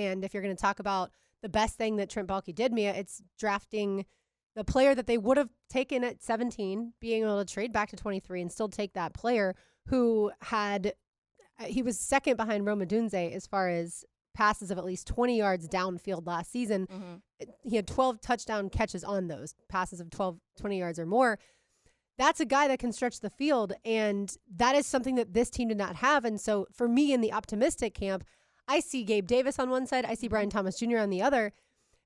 And if you're going to talk about the best thing that Trent Baalke did, Mia, it's drafting the player that they would have taken at 17, being able to trade back to 23 and still take that player who he was second behind Roma Dunze as far as passes of at least 20 yards downfield last season. He had 12 touchdown catches on those passes of 20 yards or more. That's a guy that can stretch the field, and that is something that this team did not have. And so for me in the optimistic camp, I see Gabe Davis on one side, I see Brian Thomas Jr. on the other.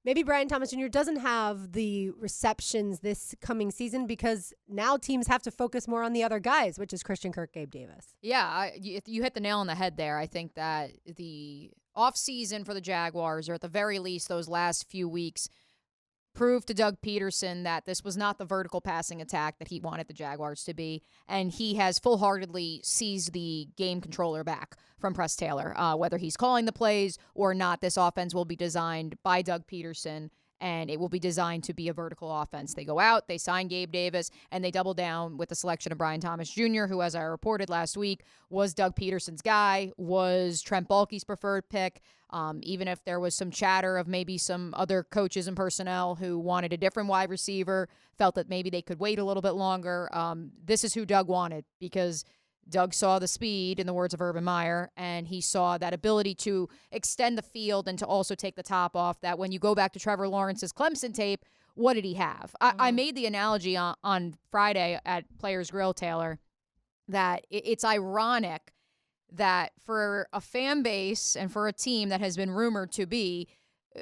Maybe Brian Thomas Jr. doesn't have the receptions this coming season because now teams have to focus more on the other guys, which is Christian Kirk, Gabe Davis. Yeah, you hit the nail on the head there. I think that the offseason for the Jaguars, or at the very least those last few weeks, proved to Doug Peterson that this was not the vertical passing attack that he wanted the Jaguars to be, and he has full-heartedly seized the game controller back from Press Taylor. Whether he's calling the plays or not, this offense will be designed by Doug Peterson, and it will be designed to be a vertical offense. They go out, they sign Gabe Davis, and they double down with the selection of Brian Thomas Jr., who, as I reported last week, was Doug Peterson's guy, was Trent Baalke's preferred pick. Even if there was some chatter of maybe some other coaches and personnel who wanted a different wide receiver, felt that maybe they could wait a little bit longer. This is who Doug wanted, because Doug saw the speed, in the words of Urban Meyer, and he saw that ability to extend the field and to also take the top off, that when you go back to Trevor Lawrence's Clemson tape, what did he have? I made the analogy on Friday at Players Grill, Taylor, that it's ironic that for a fan base and for a team that has been rumored to be,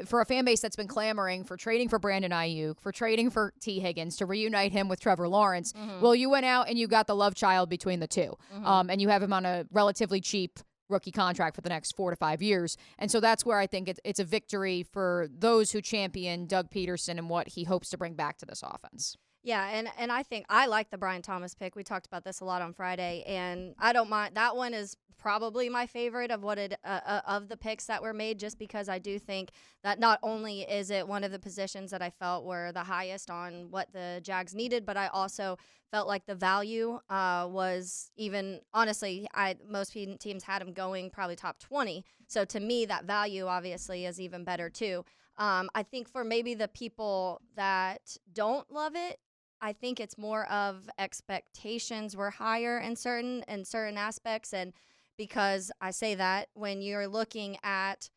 for a fan base that's been clamoring for trading for Brandon Ayuk, for trading for T. Higgins, to reunite him with Trevor Lawrence, well, you went out and you got the love child between the two. And you have him on a relatively cheap rookie contract for the next 4 to 5 years. And so that's where I think it's a victory for those who champion Doug Peterson and what he hopes to bring back to this offense. Yeah, and I think I like the Brian Thomas pick. We talked about this a lot on Friday, and I don't mind. That one is probably my favorite of of the picks that were made, just because I do think that not only is it one of the positions that I felt were the highest on what the Jags needed, but I also felt like the value was even, honestly, most teams had him going probably top 20. So to me, that value obviously is even better too. I think for maybe the people that don't love it, I think it's more of expectations were higher in certain aspects. And because I say that, when you're looking at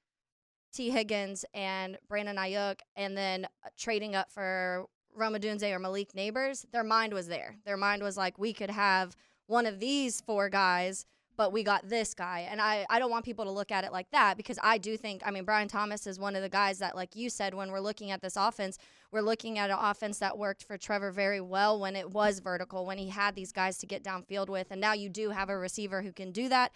T. Higgins and Brandon Ayuk and then trading up for Roma Dunze or Malik Neighbors, their mind was there. Their mind was like, we could have one of these 4 guys, but we got this guy. And I don't want people to look at it like that, because I do think, Brian Thomas is one of the guys that, like you said, when we're looking at this offense, we're looking at an offense that worked for Trevor very well when it was vertical, when he had these guys to get downfield with. And now you do have a receiver who can do that,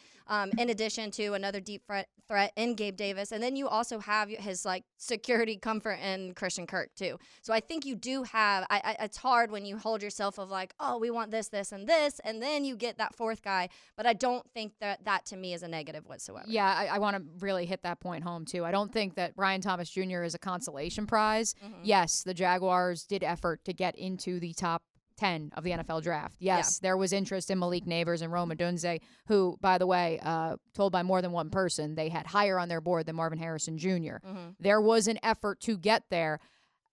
in addition to another deep threat in Gabe Davis. And then you also have his security comfort in Christian Kirk too. So I think you do have, it's hard when you hold yourself of like, oh, we want this, this, and this, and then you get that 4th guy. But I don't think that to me is a negative whatsoever. Yeah, I want to really hit that point home too. I don't think that Brian Thomas Jr. is a consolation prize. Yes, the Jaguars did effort to get into the top 10 of the NFL draft. Yes, there was interest in Malik Neighbors and Roma Dunze, who, by the way, told by more than one person, they had higher on their board than Marvin Harrison Jr. There was an effort to get there.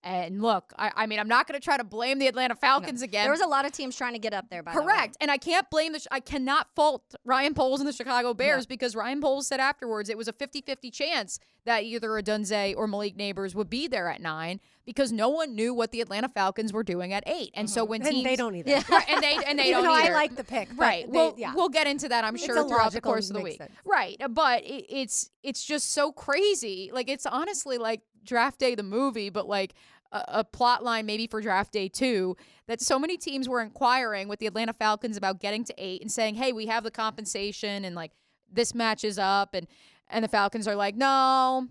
And look, I'm not going to try to blame the Atlanta Falcons again. There was a lot of teams trying to get up there, by the way. Correct. And I can't blame I cannot fault Ryan Poles and the Chicago Bears, because Ryan Poles said afterwards it was a 50-50 chance that either a Dunze or Malik Neighbors would be there at 9, because no one knew what the Atlanta Falcons were doing at 8. And so when teams... And they don't either. Yeah. Right, and they Even don't though either. I like the pick. Right. We'll get into that, I'm sure, throughout the course of the week. Sense. Right. But it's just so crazy. Like, it's honestly like Draft Day the movie, but like a plot line maybe for Draft Day 2, that so many teams were inquiring with the Atlanta Falcons about getting to 8 and saying, hey, we have the compensation and like this matches up, and the Falcons are like, no,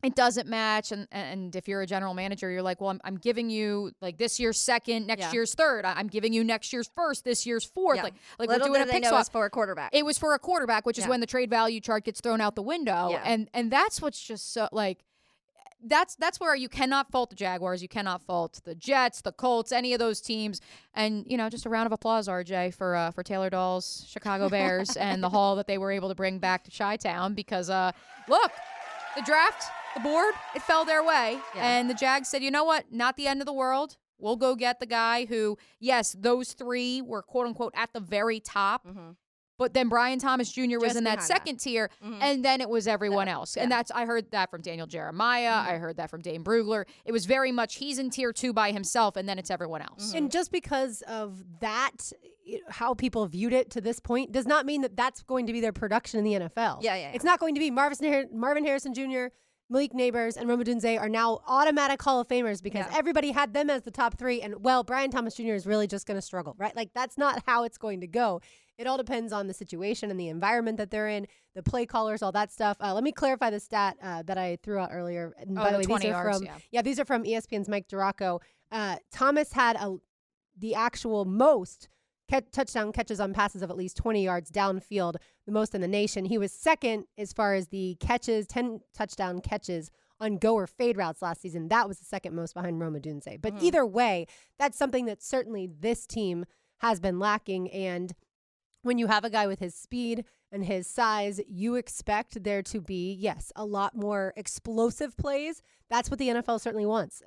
it doesn't match. And if you're a general manager, you're like, well, I'm giving you like this year's 2nd, next year's 3rd. I'm giving you next year's 1st, this year's 4th. Like we're doing a pick swap. It was for a quarterback. It was for a quarterback, which is when the trade value chart gets thrown out the window. Yeah. And that's what's just so like, that's where you cannot fault the Jaguars. You cannot fault the Jets, the Colts, any of those teams. And, just a round of applause, RJ, for Taylor Dahl's Chicago Bears and the haul that they were able to bring back to Chi-Town, because, look, the draft, the board, it fell their way. Yeah. And the Jags said, you know what? Not the end of the world. We'll go get the guy who, yes, those three were quote unquote at the very top. Mm-hmm. But then Brian Thomas Jr. was Just in that behind second tier, Mhm. and then it was everyone else. yeah. And I heard that from Daniel Jeremiah. I heard that from Dane Brugler. It was very much he's in tier 2 by himself, and then it's everyone else. And just because of that, how people viewed it to this point does not mean that that's going to be their production in the NFL. Yeah. It's not going to be Marvin Harrison Jr., Malik Neighbors, and Rome Odunze are now automatic Hall of Famers because everybody had them as the top 3. And, well, Brian Thomas Jr. is really just going to struggle, right? Like, that's not how it's going to go. It all depends on the situation and the environment that they're in, the play callers, all that stuff. Let me clarify the stat that I threw out earlier. And by the way, 20 these are yards, from these are from ESPN's Mike Duraco. Thomas had the actual most touchdown catches on passes of at least 20 yards downfield, the most in the nation. He was second as far as the catches, 10 touchdown catches on go or fade routes last season. That was the second most behind Rome Odunze. But either way, that's something that certainly this team has been lacking. And when you have a guy with his speed and his size, you expect there to be, yes, a lot more explosive plays. That's what the NFL certainly wants.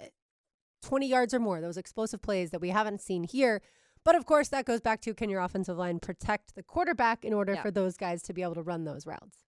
20 yards or more, those explosive plays that we haven't seen here. But of course, that goes back to, can your offensive line protect the quarterback in order for those guys to be able to run those routes?